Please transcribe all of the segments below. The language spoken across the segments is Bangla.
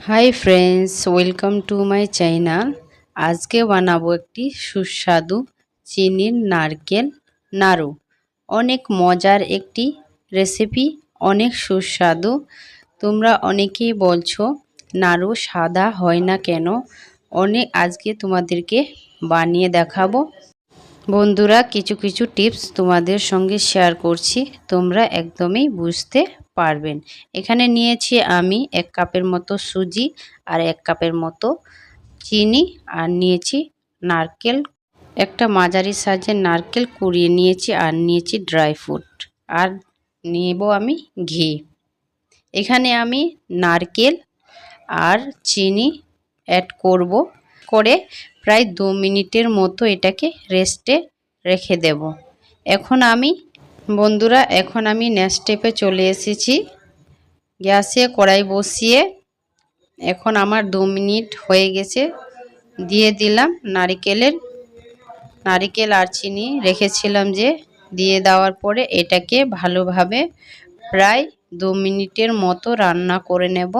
Hi friends, welcome to my channel. আজকে বানাবো একটি সুস্বাদু চিনির নারকেল নাড়ু। অনেক মজার একটি রেসিপি, অনেক সুস্বাদু। তোমরা অনেকেই বলছো নাড়ু সাদা হয় না কেন। আজকে তোমাদেরকে বানিয়ে দেখাবো। বন্ধুরা, কিছু কিছু টিপস তোমাদের সঙ্গে শেয়ার করছি, তোমরা একদমই বুঝতে পারবেন। এখানে নিয়েছি আমি 1 কাপের মতো সুজি আর 1 কাপের মতো চিনি, আর নিয়েছি নারকেল, একটা মাঝারি সাইজের নারকেল কুড়িয়ে নিয়েছি, আর নিয়েছি ড্রাই ফ্রুট, আর নেব আমি ঘি। এখানে আমি নারকেল আর চিনি অ্যাড করে প্রায় 2 মিনিটের মতো এটাকে রেস্টে রেখে দেব। এখন আমি নেক্সট স্টেপে চলে এসেছি। গ্যাসে কড়াই বসিয়ে এখন আমার 2 মিনিট হয়ে গেছে। দিয়ে দিলাম নারকেল আর চিনি রেখেছিলাম যে, দিয়ে দেওয়ার পরে এটাকে ভালোভাবে প্রায় 2 মিনিটের মতো রান্না করে নেব।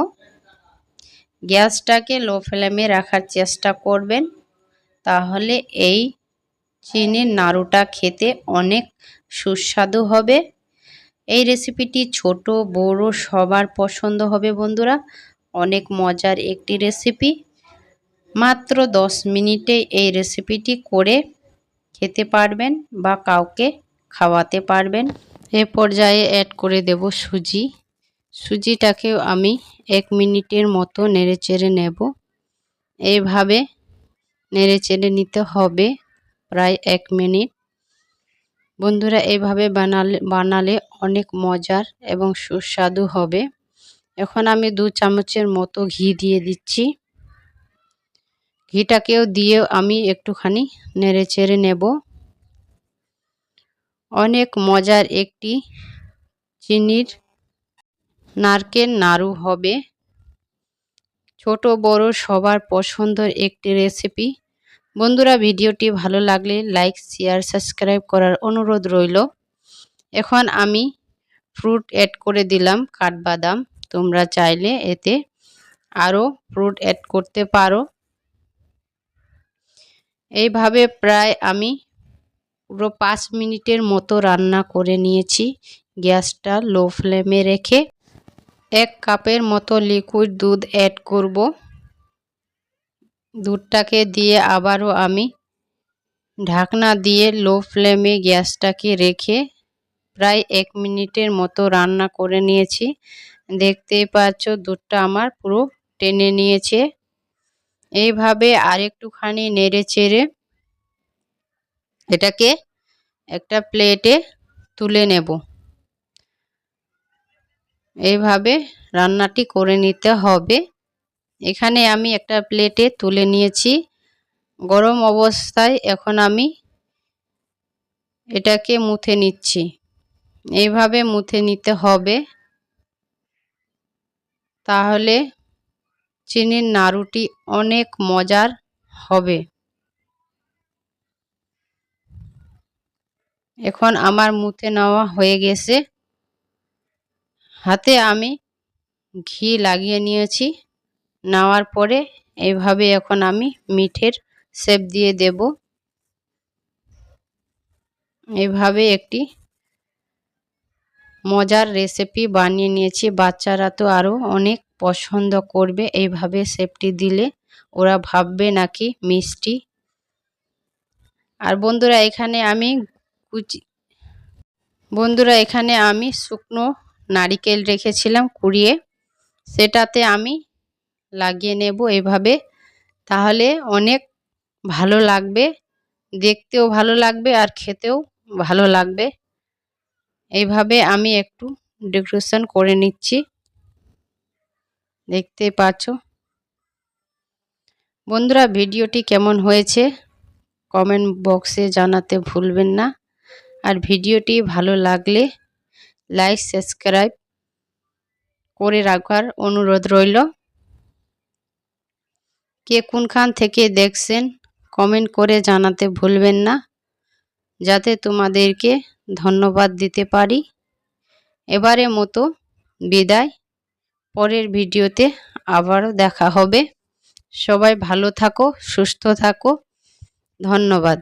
গ্যাসটাকে লো ফ্লেমে রাখার চেষ্টা করবেন, তাহলে এই চিনির নাড়ুটা খেতে অনেক সুস্বাদু হবে। এই রেসিপিটি ছোট বড় সবার পছন্দ হবে বন্ধুরা। অনেক মজার একটি রেসিপি। মাত্র 10 মিনিটে এই রেসিপিটি করে খেতে পারবেন বা কাউকে খাওয়াতে পারবেন। এ পর্যায়ে অ্যাড করে দেব সুজিটাকেও আমি 1 মিনিটের মতো নেড়েচেড়ে নেব। এইভাবে নেড়েচেড়ে নিতে হবে প্রায় 1 মিনিট। বন্ধুরা, এইভাবে বানালে অনেক মজার এবং সুস্বাদু হবে। এখন আমি 2 চামচের মতো ঘি দিয়ে দিচ্ছি। ঘিটাকেও দিয়ে আমি একটুখানি নেড়েচেড়ে নেব। অনেক মজার একটি চিনির নারকেল নাড়ু হবে। ছোট বড় সবার পছন্দের একটি রেসিপি। বন্ধুরা, ভিডিওটি ভালো লাগলে লাইক শেয়ার সাবস্ক্রাইব করার অনুরোধ রইল। এখন আমি ফ্রুট অ্যাড করে দিলাম, কাঠবাদাম। তোমরা চাইলে এতে আরও ফ্রুট অ্যাড করতে পারো। এইভাবে প্রায় আমি পুরো 5 মিনিটের মতো রান্না করে নিয়েছি, গ্যাসটা লো ফ্লেমে রেখে। 1 কাপের মতো লিকুইড দুধ অ্যাড করব। দুধটাকে দিয়ে আবারও আমি ঢাকনা দিয়ে লো ফ্লেমে গ্যাসটাকে রেখে প্রায় 1 মিনিটের মতো রান্না করে নিয়েছি। দেখতেই পাচ্ছ দুধটা আমার পুরো টেনে নিয়েছে। এইভাবে আরেকটুখানি নেড়ে চেড়ে এটাকে একটা প্লেটে তুলে নেব। এইভাবে রান্নাটি করে নিতে হবে। এখানে আমি একটা প্লেটে তুলে নিয়েছি গরম অবস্থায়। এখন আমি এটাকে মুথে নিচ্ছি। এইভাবে মুথে নিতে হবে, তাহলে চিনির নাড়ুটি অনেক মজার হবে। এখন আমার মুথে নেওয়া হয়ে গেছে। হাতে আমি ঘি লাগিয়ে নিয়েছি। নেওয়ার পরে এইভাবে এখন আমি মিঠের শেপ দিয়ে দেব। এইভাবে একটি মজার রেসিপি বানিয়ে নিয়েছি। বাচ্চারা তো আরও অনেক পছন্দ করবে এইভাবে শেপটি দিলে। ওরা ভাববে নাকি মিষ্টি। আর বন্ধুরা, এখানে আমি শুকনো নারকেল রেখেছিলাম কুড়িয়ে, সেটাতে আমি লাগিয়ে নেব এইভাবে। তাহলে অনেক ভালো লাগবে, দেখতেও ভালো লাগবে আর খেতেও ভালো লাগবে। এইভাবে আমি একটু ডেকোরেশন করে নিচ্ছি, দেখতেই পাচ্ছ। বন্ধুরা, ভিডিওটি কেমন হয়েছে কমেন্ট বক্সে জানাতে ভুলবেন না। আর ভিডিওটি ভালো লাগলে লাইক সাবস্ক্রাইব করে রাখার অনুরোধ রইল। কে কোনখান থেকে দেখছেন কমেন্ট করে জানাতে ভুলবেন না, যাতে তোমাদেরকে ধন্যবাদ দিতে পারি। এবারের মতো বিদায়। পরের ভিডিওতে আবারও দেখা হবে। সবাই ভালো থাকো, সুস্থ থাকো। ধন্যবাদ।